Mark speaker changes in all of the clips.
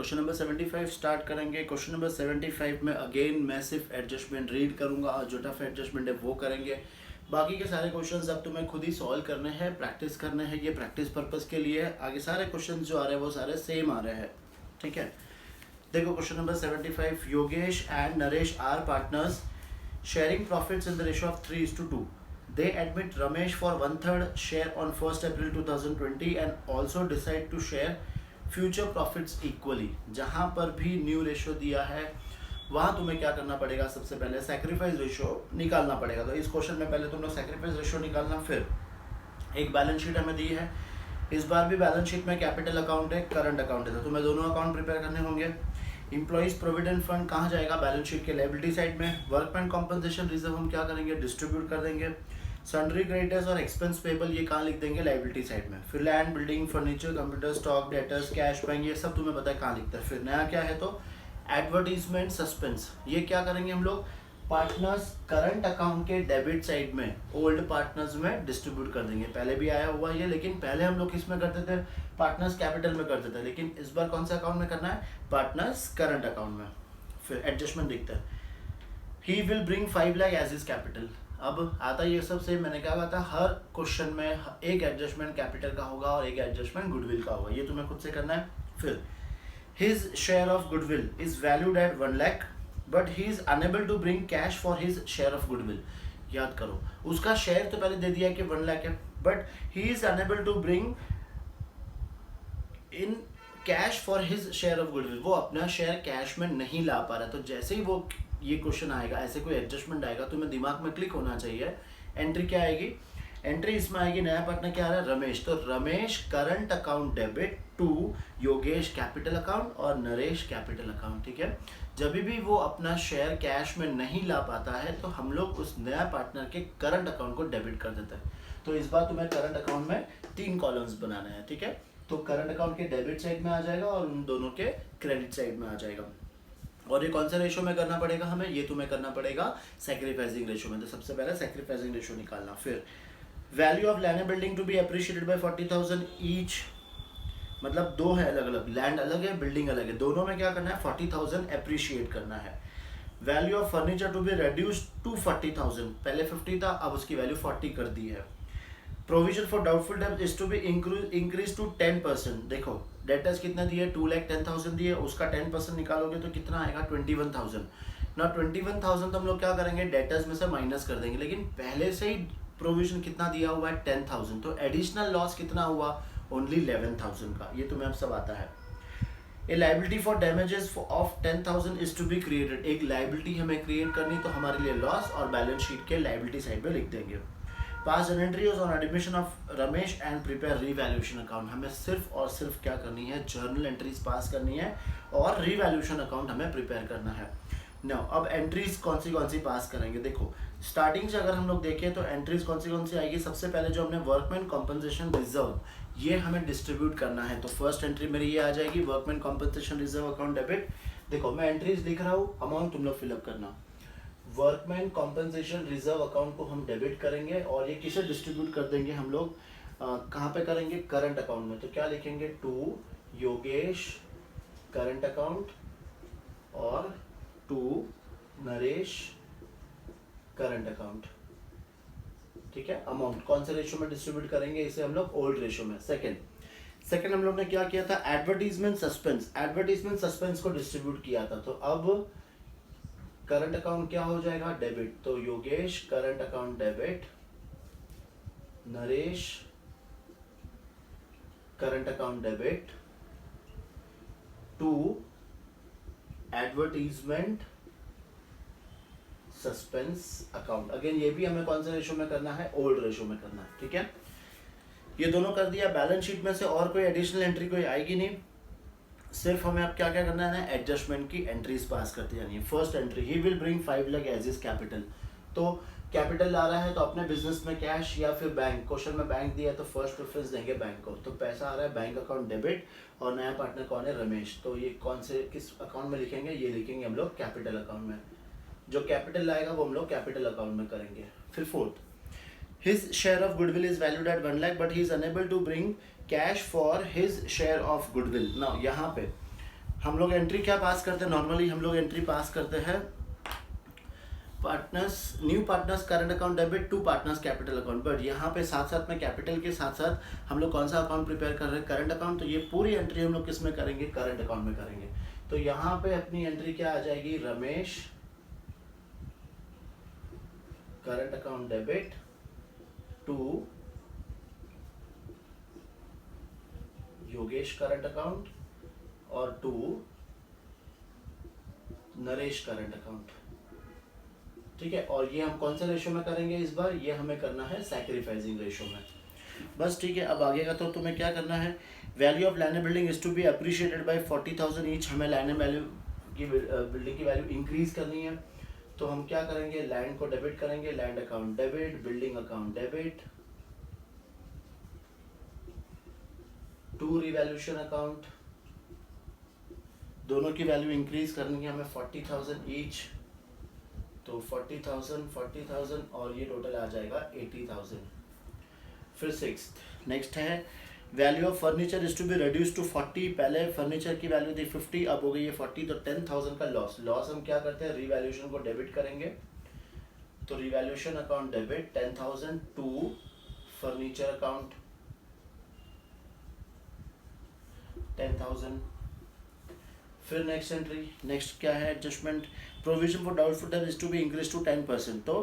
Speaker 1: Question number 75 start करेंगे। Question number 75 में again मैं सिर्फ एडजस्टमेंट रीड करूंगा और जो टफ एडजस्टमेंट है वो करेंगे। बाकी के सारे क्वेश्चंस अब तुम्हें खुद ही सॉल्व करने हैं, प्रैक्टिस करने हैं। ये प्रैक्टिस पर्पस के लिए है। आगे सारे क्वेश्चंस जो आ रहे हैं वो सारे सेम आ रहे हैं, ठीक है। देखो question number 75, Yogesh and Naresh are partners sharing profits in the ratio of 3:2. They admit Ramesh for 1/3 share on 1st April 2020 and also decide to share future profits equally. जहाँ पर भी न्यू रेशियो दिया है वहाँ तुम्हें क्या करना पड़ेगा, सबसे पहले सैक्रिफाइस रेशियो निकालना पड़ेगा। तो इस क्वेश्चन में पहले तुम लोग सैक्रिफाइस रेशियो निकालना, फिर एक बैलेंस शीट हमें दी है। इस बार भी बैलेंस शीट में कैपिटल अकाउंट है, करंट अकाउंट है, तो तुम्हें दोनों अकाउंट प्रिपेयर करने होंगे। इम्प्लॉइज प्रोविडेंट फंड कहाँ जाएगा, बैलेंस शीट के लायबिलिटी साइड में। वर्कमैन कॉम्पनसेशन रिजर्व हम क्या करेंगे, डिस्ट्रीब्यूट कर देंगे। सन्ड्री क्रेडिटर्स और एक्सपेंस पेबल ये कहाँ लिख देंगे, लायबिलिटी साइड में। फिर land, building, furniture, computer, stock, debtors, cash bank, ये सब तुम्हें पता है कहाँ लिखता है। फिर नया क्या है तो एडवर्टीजमेंट सस्पेंस, ये क्या करेंगे हम लोग, पार्टनर्स करंट अकाउंट के डेबिट साइड में ओल्ड पार्टनर्स में डिस्ट्रीब्यूट कर देंगे। पहले भी आया हुआ ये, लेकिन पहले हम लोग किस में करते थे, पार्टनर्स कैपिटल में करते थे, लेकिन इस बार कौन सा अकाउंट में करना है, पार्टनर्स करंट अकाउंट में। फिर एडजस्टमेंट दिखता है, he will bring 5 lakh as is capital. अब आता ये सब से मैंने क्या कहा था, हर क्वेश्चन में एक एडजस्टमेंट कैपिटल का होगा और एक एडजस्टमेंट गुडविल का होगा, ये तुम्हें खुद से करना है। फिर his share of goodwill is valued at 1 lakh but he is unable to bring cash for his share of goodwill. याद करो, उसका शेयर तो पहले दे दिया कि 1 लाख है, but he is unable to bring in cash for his share of goodwill. वो अपना शेयर कैश में नहीं ला पा रहा। तो जैसे ही वो ये क्वेश्चन आएगा, ऐसे कोई एडजस्टमेंट आएगा, तुम्हें दिमाग में क्लिक होना चाहिए। एंट्री क्या आएगी, एंट्री इसमें आएगी, नया पार्टनर क्या आ रहा है, रमेश। तो Ramesh current account debit to Yogesh capital account और नरेश कैपिटल अकाउंट, ठीक है। जब भी वो अपना शेयर कैश में नहीं ला पाता है तो हम लोग उस नया पार्टनर के करंट अकाउंट को डेबिट कर देते हैं। तो इस बार तुम्हें करंट अकाउंट में 3 कॉलम्स बनाने हैं, ठीक है। तो करंट अकाउंट के डेबिट साइड में आ जाएगा और उन दोनों के क्रेडिट साइड में आ जाएगा। और ये कौन सा रेशियो में करना पड़ेगा हमें, ये तुम्हें करना पड़ेगा सैक्रिफाइसिंग रेशियो में। तो सबसे पहले सैक्रिफाइसिंग रेशियो निकालना। फिर value of land building to be appreciated by 40,000 each, मतलब दो है अलग अलग, लैंड अलग है, बिल्डिंग अलग है, दोनों में क्या करना है, 40,000 अप्रिशिएट करना है। Value of furniture to be reduced to 40,000, पहले 50 था, अब उसकी वैल्यू 40 कर दी है। प्रोविजन फॉर डाउटफुल डेब्ट is to be increase to 10%। देखो डेटर्स कितना दिए, 2,10,000 दिए, उसका 10% निकालोगे तो कितना आएगा, 21,000 ना। 21,000 तो हम लोग क्या करेंगे, डेटर्स में से माइनस कर देंगे, लेकिन पहले से ही प्रोविजन कितना दिया हुआ है, 10,000, तो एडिशनल लॉस कितना हुआ, ओनली 11,000 का। ये तुम्हें अब सब आता है। A liability for damages of 10,000 is to be created, एक लाइबिलिटी हमें क्रिएट करनी, तो हमारे लिए लॉस और बैलेंस शीट के लाइबिलिटी साइड में लिख देंगे। Pass an entry on admission of Ramesh and prepare revaluation account, हमें सिर्फ और सिर्फ क्या करनी है, जर्नल एंट्रीज पास करनी है और रीवैल्यूएशन अकाउंट हमें प्रिपेयर करना है। नो, अब एंट्रीज कौन सी पास करेंगे। देखो स्टार्टिंग से अगर हम लोग देखें तो एंट्रीज कौन सी आएगी, सबसे पहले जो हमने वर्कमैन कॉम्पनसेशन रिजर्व, ये हमें डिस्ट्रीब्यूट करना है। तो फर्स्ट एंट्री मेरी ये आ जाएगी, workman compensation reserve account debit. देखो मैं एंट्रीज लिख रहा हूँ, अमाउंट तुम लोग फिलअप करना। वर्कमैन कॉम्पनसेशन रिजर्व अकाउंट को हम डेबिट करेंगे और ये किसे डिस्ट्रीब्यूट कर देंगे हम लोग, कहाँ पे करेंगे, करंट अकाउंट में। तो क्या लिखेंगे, टू योगेश करंट अकाउंट और टू नरेश करंट अकाउंट, ठीक है। अमाउंट कौन से रेशियो में डिस्ट्रीब्यूट करेंगे, इसे हम लोग ओल्ड रेशियो में। सेकंड हम लोग ने क्या किया था, एडवर्टीजमेंट सस्पेंस को डिस्ट्रीब्यूट किया था। तो अब करंट अकाउंट क्या हो जाएगा, डेबिट। तो Yogesh current account debit, Naresh current account debit to advertisement suspense account. Again ये भी हमें कौन से रेशियो में करना है, ओल्ड रेशियो में करना है, ठीक है। ये दोनों कर दिया। बैलेंस शीट में से और कोई एडिशनल एंट्री कोई आएगी नहीं, सिर्फ हमें अब क्या क्या करना है ना, एडजस्टमेंट की एंट्रीज पास करती जानी है। First entry, he will bring 5 lakh as is capital. तो कैपिटल ला रहा है तो अपने बिजनेस में कैश या फिर बैंक, क्वेश्चन में बैंक दिया है तो फर्स्ट प्रेफरेंस देंगे बैंक को। तो पैसा आ रहा है बैंक अकाउंट डेबिट और नया पार्टनर कौन है, रमेश। तो ये कौन से किस अकाउंट में लिखेंगे, ये लिखेंगे हम लोग कैपिटल अकाउंट में। जो कैपिटल लाएगा वो हम लोग कैपिटल अकाउंट में करेंगे। फिर fourth, his share of goodwill is valued at 1 lakh but he is unable to bring cash for his share of goodwill. Now यहाँ पे हम लोग एंट्री क्या पास करते हैं, नॉर्मली हम लोग एंट्री पास करते हैं partners, new partners current account debit to partners capital account. But यहाँ पे साथ साथ में कैपिटल के साथ साथ हम लोग कौन सा अकाउंट प्रिपेयर कर रहे हैं, करंट अकाउंट। तो ये पूरी एंट्री हम लोग किस में करेंगे, करंट अकाउंट में करेंगे। तो यहाँ पे अपनी एंट्री क्या आ जाएगी, Ramesh current account debit to Yogesh current account और टू नरेश करंट अकाउंट। ठीक है, और ये हम कौन से रेशो में करेंगे इस बार, ये हमें करना है सैक्रिफाइसिंग रेशो में। बस ठीक है, अब आगे का तो तुम्हें क्या करना है, value of land building is to be appreciated by 40,000 each. हमें लैंड वैल्यू की बिल्डिंग की वैल्यू इंक्रीज करनी है। तो हम क्या करेंगे, लैंड को डेबिट करेंगे, land account debit, building account debit to revaluation account. दोनों की वैल्यू इंक्रीज करनी है हमें 40,000 ईच। तो 40,000 और ये टोटल आ जाएगा 80,000। फिर नेक्स्ट है value of furniture is to be reduce to 40। पहले फर्नीचर की वैल्यू थी 50, अब हो गई है 40। तो 10,000 का लॉस हम क्या करते हैं, रिवैल्यूएशन को डेबिट करेंगे। तो revaluation account debit 10,000 to furniture account 10,000। फिर नेक्स्ट एंट्री, नेक्स्ट क्या है, adjustment provision for doubtful debt is to be increase to 10%। तो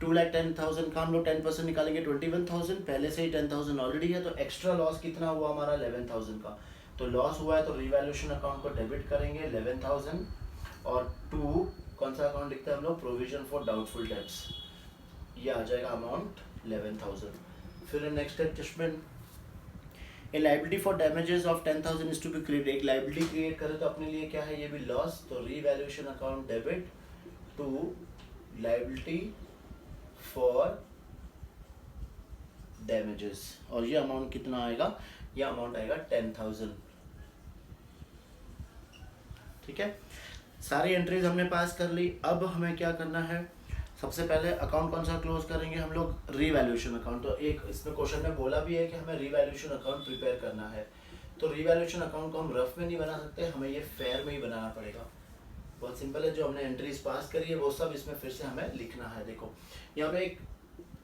Speaker 1: 2,10,000 का हम लोग 10% निकालेंगे 21,000। पहले से ही 10,000 ऑलरेडी है, तो एक्स्ट्रा लॉस कितना हुआ हमारा 11,000 का। तो लॉस हुआ है तो रिवैल्यूएशन अकाउंट को डेबिट करेंगे 11,000 और टू कौन सा अकाउंट लिखते हैं हम लोग, प्रोविजन फॉर डाउटफुल डेट्स। ये आ जाएगा अमाउंट 11,000। फिर next adjustment, a liability for damages of 10,000 is to be created. एक लाइबिलिटी क्रिएट करें तो अपने लिए क्या है, ये भी लॉस। तो revaluation account debit to liability for damages, और ये अमाउंट कितना आएगा, ये अमाउंट आएगा 10,000। ठीक है, सारी एंट्रीज हमने पास कर ली। अब हमें क्या करना है, सबसे पहले अकाउंट कौन सा क्लोज करेंगे हम लोग, रिवैल्यूएशन अकाउंट। तो एक इसमें क्वेश्चन में बोला भी है कि हमें रिवैल्यूएशन अकाउंट प्रिपेयर करना है। तो रिवैल्यूएशन अकाउंट को हम रफ में नहीं बना सकते, हमें ये फेयर में ही बनाना पड़ेगा। बहुत सिंपल है, जो हमने एंट्रीज पास करी है वो सब इसमें फिर से हमें लिखना है। देखो यहाँ पे एक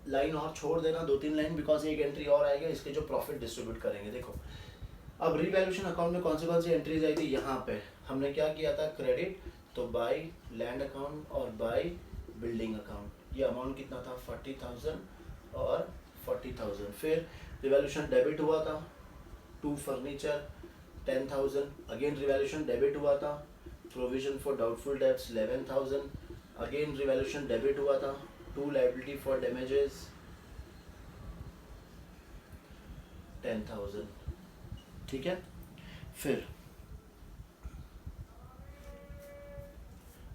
Speaker 1: लाइन और छोड़ देना, 2-3 लाइन, बिकॉज एक एंट्री और आएगा इसके जो प्रॉफिट डिस्ट्रीब्यूट करेंगे। देखो अब रिवैल्यूएशन अकाउंट में कौन सी एंट्रीज आई थी, यहाँ पे हमने क्या किया था, क्रेडिट। तो बाय लैंड अकाउंट और बाय बिल्डिंग अकाउंट। ये अमाउंट कितना था, 40,000 और 40,000। फिर रिवैल्यूएशन डेबिट हुआ था to furniture 10,000। Again revaluation debit हुआ था provision for doubtful debts 11,000। Again revaluation debit हुआ था टू लायबिलिटी फॉर डैमेजेस 10,000। ठीक है, फिर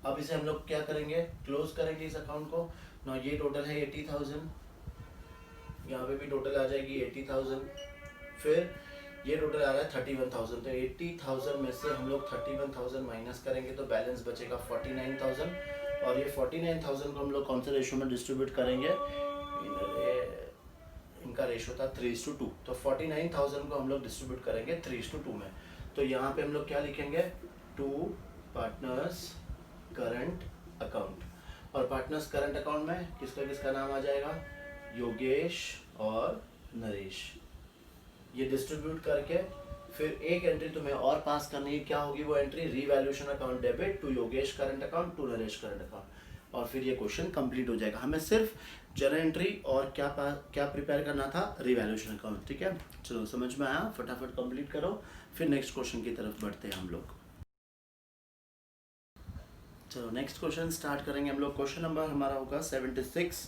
Speaker 1: अब इसे हम लोग क्या करेंगे, क्लोज करेंगे इस अकाउंट को ना। ये टोटल है 80,000, यहाँ पे भी टोटल आ जाएगी 80,000। फिर ये टोटल आ रहा है 31,000। तो 80,000 में से हम लोग 31,000 माइनस करेंगे तो बैलेंस बचेगा 49,000। और ये 49,000 को हम लोग कौन से रेशो में डिस्ट्रीब्यूट करेंगे, इनका रेशो था 3:2। तो 49,000 को हम लोग डिस्ट्रीब्यूट करेंगे 3:2 में। तो यहाँ पे हम लोग क्या लिखेंगे, टू पार्टनर्स करंट अकाउंट। और पार्टनर्स करंट अकाउंट में किसका किसका नाम आ जाएगा, योगेश और नरेश। ये डिस्ट्रीब्यूट करके फिर एक एंट्री तुम्हें और पास करनी है, क्या होगी वो entry, revaluation account debit to Yogesh current account to Naresh current account. और फिर ये क्वेश्चन कंप्लीट हो जाएगा। हमें सिर्फ जर्नल एंट्री और क्या प्रिपेयर करना था, रिवैल्यूएशन अकाउंट। ठीक है, चलो समझ में आया, फटाफट कंप्लीट करो, फिर नेक्स्ट क्वेश्चन की तरफ बढ़ते हैं हम लोग। चलो नेक्स्ट क्वेश्चन स्टार्ट करेंगे हम लोग। क्वेश्चन नंबर हमारा होगा 76।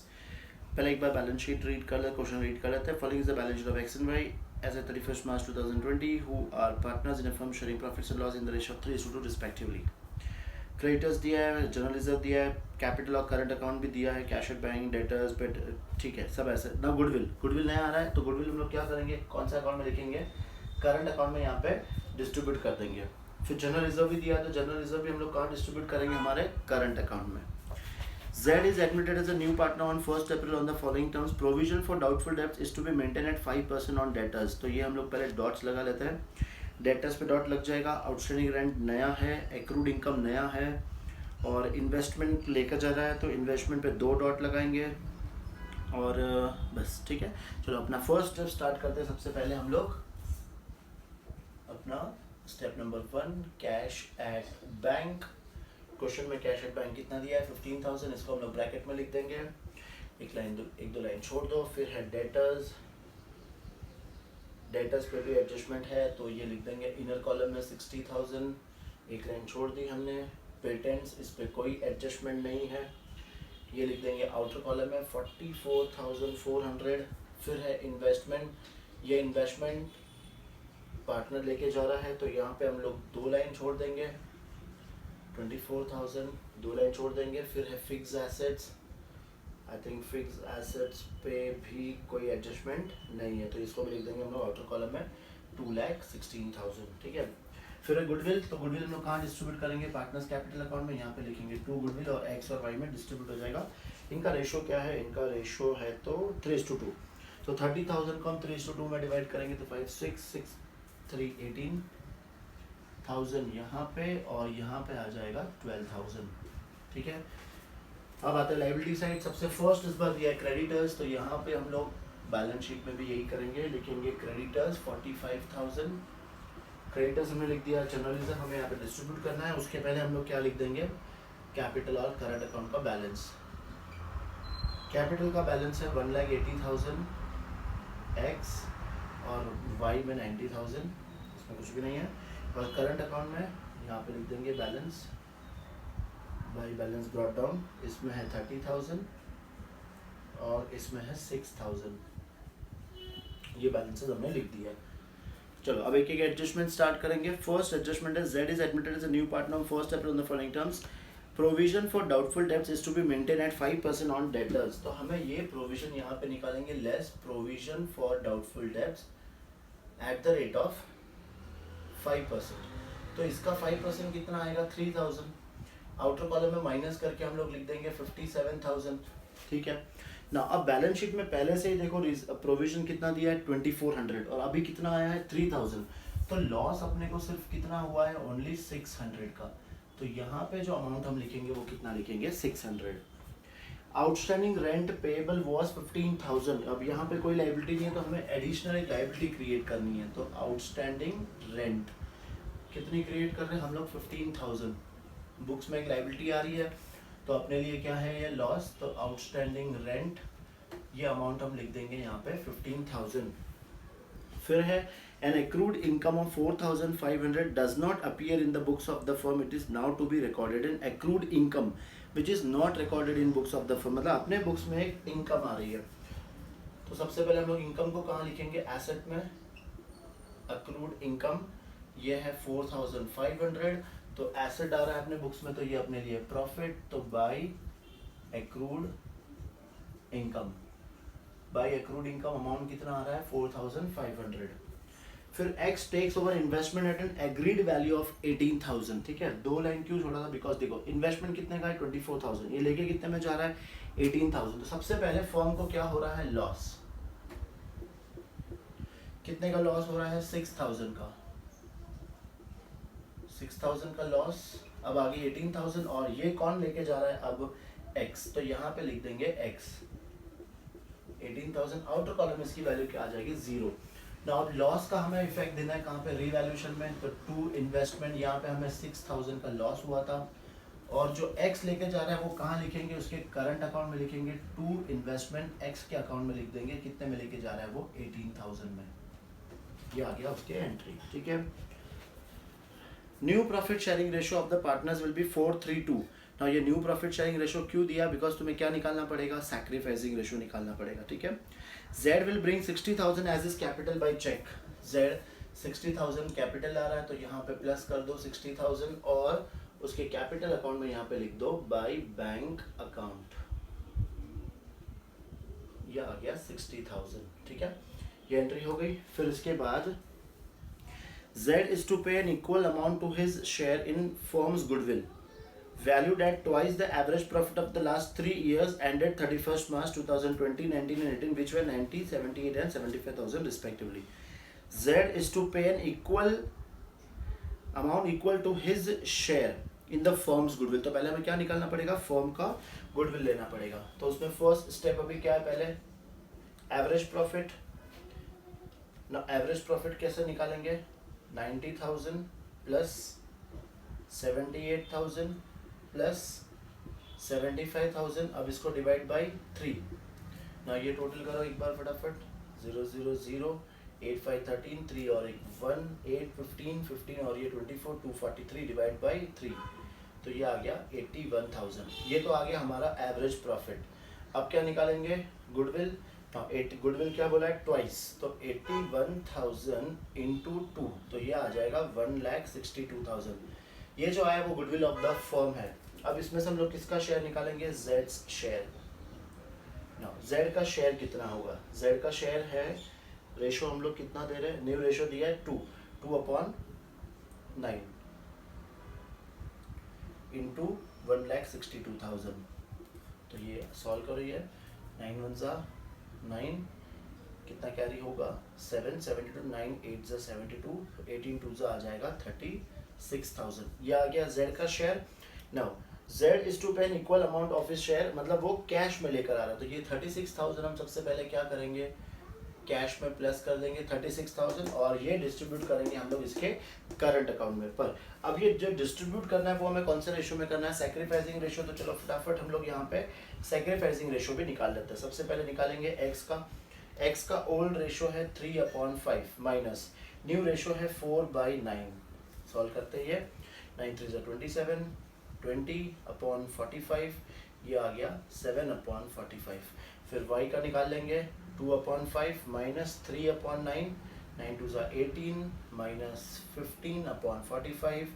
Speaker 1: पहले एक बार बैलेंस शीट रीड कर ले, क्वेश्चन रीड कर लेते हैं। Following is the balance sheet of X and Y as at 31st March 2020 who are partners in a firm sharing profits and loss in the ratio of 3:2 respectively। Creditors दिया है, general reserve दिया है, capital और current account भी दिया है, cash at bank, debtors पे, ठीक है सब ऐसे ना। गुडविल नया आ रहा है, तो गुडविल हम लोग क्या करेंगे, कौन सा अकाउंट में लिखेंगे, करंट अकाउंट में यहाँ पे डिस्ट्रीब्यूट कर देंगे। फिर जनरल रिजर्व भी दिया है, तो जनरल रिजर्व भी हम लोग कहाँ डिस्ट्रीब्यूट करेंगे, हमारे करंट अकाउंट में। Z is admitted as a new partner on 1st April on the following terms. Provision for doubtful debts is to be maintained at 5% on debtors। तो ये हम लोग पहले डॉट्स लगा लेते हैं। डेटर्स पे डॉट लग जाएगा, आउटस्टैंडिंग रेंट नया है, एक्रूड इनकम नया है, और इन्वेस्टमेंट लेकर जा रहा है तो इन्वेस्टमेंट पे 2 डॉट लगाएंगे और बस ठीक है। चलो अपना फर्स्ट स्टेप स्टार्ट करते हैं। सबसे पहले हम लोग अपना step number 1 cash at bank. Question में कैश एट बैंक कितना दिया है 15,000, इसको हम लोग ब्रैकेट में लिख देंगे, एक दो लाइन छोड़ दो। फिर है डेटर्स, डेटर्स पे भी एडजस्टमेंट है तो ये लिख देंगे इनर कॉलम में 60,000, एक लाइन छोड़ दी हमने। पेटेंट्स, इस पे कोई एडजस्टमेंट नहीं है, ये लिख देंगे आउटर कॉलम में 44,400। फिर है इन्वेस्टमेंट, ये इन्वेस्टमेंट पार्टनर लेके जा रहा है तो यहाँ पे हम लोग 2 लाइन छोड़ देंगे, 24,000 2 लाइन छोड़ देंगे। फिर है fix assets, I think fix assets पे भी कोई एडजस्टमेंट नहीं है तो इसको भी लिख देंगे हम लोग आउटर कॉलम में 2,16,000, ठीक है। फिर है गुडविल, तो गुडविल हम लोग कहाँ डिस्ट्रीब्यूट करेंगे, पार्टनर्स कैपिटल अकाउंट में, यहाँ पे लिखेंगे 2 गुडविल और एक्स और वाई में डिस्ट्रीब्यूट हो जाएगा। इनका रेशो क्या है, इनका रेशो है तो 3:2, तो 30,000 को हम 3:2 में डिवाइड करेंगे तो 5 6 6 3 18,000 यहाँ पे और यहाँ पे आ जाएगा 12,000, ठीक है। अब आते हैं लाइबिलिटी साइड। सबसे फर्स्ट इस बार दिया है क्रेडिटर्स, तो यहाँ पे हम लोग बैलेंस शीट में भी यही करेंगे, लिखेंगे क्रेडिटर्स 45,000। क्रेडिटर्स हमने लिख दिया, जनरल रिजर्व हमें यहाँ पे डिस्ट्रीब्यूट करना है। उसके पहले हम लोग क्या लिख देंगे, कैपिटल और करंट अकाउंट का बैलेंस। कैपिटल का बैलेंस है 1,80,000 एक्स और वाई में 90,000, इसमें कुछ भी नहीं है। और करंट अकाउंट में यहाँ पे लिख देंगे balance by balance brought down, इसमें है 30,000 और इसमें है 6,000, ये बैलेंसेस हमने लिख दिया। चलो अब एक एक एडजस्टमेंट स्टार्ट करेंगे। फर्स्ट एडजस्टमेंट है Z is admitted as a new partner on 1st April on the following terms. Provision for doubtful debts is to be maintain at 5% on debtors, तो हमें ये प्रोविजन यहाँ पे निकालेंगे, less provision for doubtful debts at the rate of 5%। तो इसका 5% कितना आएगा 3,000, आउटर कॉलम में माइनस करके हम लोग लिख देंगे 57,000, ठीक है ना। अब बैलेंस शीट में पहले से ही देखो प्रोविजन कितना दिया है 2,400 और अभी कितना आया है 3,000, तो लॉस अपने को सिर्फ कितना हुआ है ओनली 600 का। तो यहाँ पे जो अमाउंट हम लिखेंगे वो कितना लिखेंगे 600। आउटस्टैंडिंग रेंट पेएबल वाज 15,000, अब यहाँ पे कोई लाइबिलिटी नहीं है तो हमें एडिशनल एक लाइबिलिटी क्रिएट करनी है। तो आउटस्टैंडिंग रेंट कितनी क्रिएट कर रहे हैं हम लोग 15,000, बुक्स में एक लाइबिलिटी आ रही है तो अपने लिए क्या है ये लॉस, तो आउटस्टैंडिंग रेंट ये अमाउंट हम लिख देंगे यहाँ पे 15,000। फिर है an accrued income of 4,500 does not appear in the books of the firm, it is now to be recorded in accrued income which is not recorded in books of the firm, मतलब अपने books में एक income आ रही है। तो सबसे पहले हम लोग इनकम को कहाँ लिखेंगे, एसेट में accrued income, ये है 4,500, तो एसेट आ रहा है अपने बुक्स में तो ये अपने लिए प्रॉफिट, तो by accrued income, by accrued income amount कितना आ रहा है 4,500। फिर X takes over investment at an agreed value of 18,000, ठीक है। 2 लाइन क्यों छोड़ा था, बिकॉज देखो इन्वेस्टमेंट कितने का है 24,000, ये लेके कितने में जा रहा है 18,000। तो सबसे पहले फर्म को क्या हो रहा है लॉस, कितने का लॉस हो रहा है 6,000 का, 6,000 का लॉस। अब आगे 18,000 और ये कौन लेके जा रहा है अब X, तो यहाँ पे लिख देंगे X 18,000, आउटर कॉलम इसकी वैल्यू क्या आ जाएगी 0। नाउ अब लॉस का हमें इफेक्ट देना है कहाँ पे रीवैल्यूएशन में, तो टू इन्वेस्टमेंट, यहाँ पे हमें 6,000 का लॉस हुआ था और जो X लेके जा रहा है वो कहाँ लिखेंगे, उसके करंट अकाउंट में लिखेंगे, टू इन्वेस्टमेंट X के अकाउंट में लिख देंगे, कितने में लेके जा रहा है वो 18,000 में, ये आ गया उसके एंट्री, ठीक है। New profit sharing ratio of the partners will be 4:3:2। ना ये न्यू प्रॉफिट शेयरिंग रेशियो क्यों दिया, बिकॉज तुम्हें क्या निकालना पड़ेगा, सैक्रिफाइसिंग रेशियो निकालना पड़ेगा, ठीक है। Z will bring 60,000 as is capital by cheque, Z 60,000 capital आ रहा है तो यहाँ पे प्लस कर दो 60,000 और उसके कैपिटल अकाउंट में यहाँ पे लिख दो बाय बैंक अकाउंट, यह आ गया 60,000, ठीक है, ये एंट्री हो गई। फिर इसके बाद Z is to pay an equal amount to his share in firm's goodwill, valued at twice the average profit of the last 3 years ended 31st March 2020, 19 and 18, which were 90, 78 and 75,000 respectively. Z is to pay an equal amount equal to his share in the firm's goodwill. तो पहले हमें क्या निकालना पड़ेगा, firm का goodwill लेना पड़ेगा। तो उसमें फर्स्ट स्टेप अभी क्या है, पहले एवरेज प्रॉफिट। ना एवरेज प्रॉफिट कैसे निकालेंगे, 90,000 प्लस 78,000 प्लस 75,000। अब इसको डिवाइड बाई 3। ना ये टोटल करो एक बार फटाफट, 0 0 0 8 5 13 3 और एक 1 8 15 15 और ये 24 243 डिवाइड बाई 3। तो ये आ गया 81,000। ये तो आ गया हमारा एवरेज प्रॉफिट। अब क्या निकालेंगे, गुडविल। गुडविल क्या बोला है, ट्वाइस। तो 81,000 इंटू 2, तो ये आ जाएगा 1,62,000। ये जो आया वो गुडविल ऑफ द फर्म है। अब इसमें से हम लोग किसका शेयर निकालेंगे, जेड्स शेयर। जेड का शेयर कितना होगा, जेड का शेयर है, रेशो हम लोग कितना दे रहे हैं, न्यू रेशो दिया है 2/9 इंटू 1,62,000। तो ये सॉल्व करो, ये 9 1 जा 9, कितना कैरी होगा 7 72 9 8 जा 72 18 2 जा आ जाएगा 36,000। ये आ गया जेड का share. Now Z is to pay an equal amount of his share, मतलब वो कैश में लेकर आ रहा है। तो ये 36,000 हम सबसे पहले क्या करेंगे, कैश में प्लस कर देंगे 36,000 और ये डिस्ट्रीब्यूट करेंगे हम लोग इसके करंट अकाउंट में। पर अब ये जो डिस्ट्रीब्यूट करना है वो हमें कौन से रेशो में करना है, सैक्रिफाइसिंग रेशो। तो चलो फटाफट हम लोग यहाँ पे सैक्रिफाइसिंग रेशो भी निकाल लेते हैं। सबसे पहले निकालेंगे एक्स का ओल्ड रेशो है 3/5 माइनस न्यू रेशो है 4/9। सॉल्व करते हैं, 9 3 27 20/45, ये आ गया 7/45। फिर y का निकाल लेंगे 2/5 माइनस 3/9, 9 2 18 माइनस 15/45,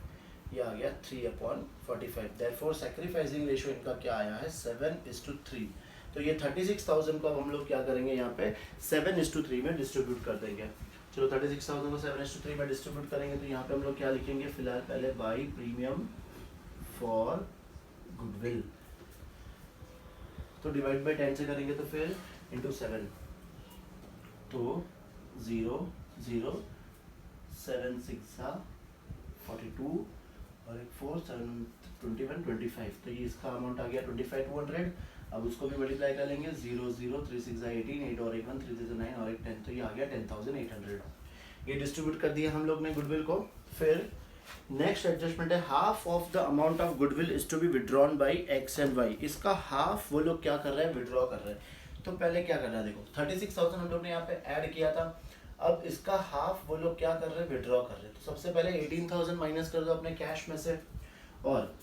Speaker 1: ये आ गया 3/45। देयरफॉर सैक्रिफाइसिंग रेशो इनका क्या आया है, 7:3। तो ये 36,000 को अब हम लोग क्या करेंगे, यहाँ पे 7:3 में डिस्ट्रीब्यूट कर देंगे। चलो 36,000 को 7:3 में डिस्ट्रीब्यूट करेंगे तो यहाँ पे हम लोग क्या लिखेंगे, फिलहाल पहले बाई प्रीमियम फॉर गुडविल। तो डिवाइड बाई 10 से करेंगे तो फिर इंटू 7, तो 0 0 7 6 42 और एक 4 7 21 25। तो ये इसका अमाउंट आ गया 25,200। अब उसको भी मल्टीप्लाई कर लेंगे, 0 0 3 6 18 8 और एक 1 3 6 9 और एक 10, तो ये आ गया 10,800। ये डिस्ट्रीब्यूट कर दिया हम लोग ने गुडविल को। फिर नेक्स्ट एडजस्टमेंट है, half of the amount of goodwill is to be withdrawn by X and Y. इसका हाफ वो लोग क्या कर रहे हैं, विड्रॉ कर रहे हैं। तो पहले क्या करना है, देखो 36,000 हम लोग ने यहाँ पे ऐड किया था। अब इसका हाफ वो लोग क्या कर रहे हैं, विड्रॉ कर रहे हैं। तो सबसे पहले 18,000 माइनस कर दो अपने कैश में से, और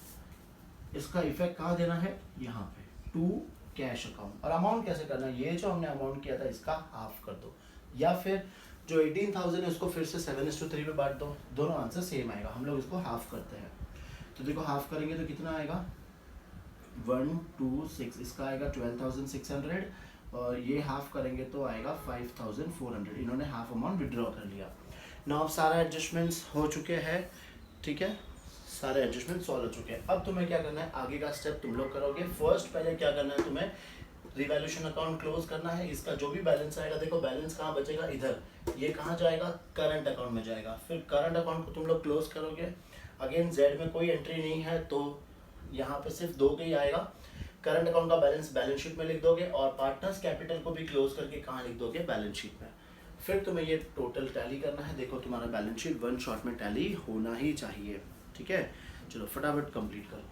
Speaker 1: इसका इफेक्ट कहाँ देना है, यहाँ पे टू कैश अकाउंट। और अमाउंट कैसे करना है, ये जो हमने अमाउंट किया था इसका हाफ कर दो, या फिर जो 18,000 है उसको फिर से 7:3 में बांट दो। दोनों आंसर सेम आएगा। हम लोग इसको हाफ करते हैं। तो देखो हाफ करेंगे तो कितना आएगा, 1 2 6, इसका आएगा 12,600 और ये हाफ करेंगे तो आएगा 5,400। इन्होंने हाफ अमाउंट विड्रॉ कर लिया। ना अब सारा एडजस्टमेंट्स हो चुके हैं, ठीक है, सारे एडजस्टमेंट सॉल्व हो चुके हैं। अब तुम्हें क्या करना है, आगे का स्टेप तुम लोग करोगे। फर्स्ट पहले क्या करना है, तुम्हें रिवैल्यूएशन अकाउंट क्लोज करना है। इसका जो भी बैलेंस आएगा, देखो बैलेंस कहाँ बचेगा, इधर, ये कहाँ जाएगा, करंट अकाउंट में जाएगा। फिर करंट अकाउंट को तुम लोग क्लोज करोगे। अगेन जेड में कोई एंट्री नहीं है तो यहाँ पे सिर्फ 2 का ही आएगा। करंट अकाउंट का बैलेंस बैलेंस शीट में लिख दोगे और पार्टनर्स कैपिटल को भी क्लोज करके कहाँ लिख दोगे, बैलेंस शीट में। फिर तुम्हें ये टोटल टैली करना है। देखो तुम्हारा बैलेंस शीट 1 शॉट में टैली होना ही चाहिए, ठीक है। चलो फटाफट कंप्लीट करो।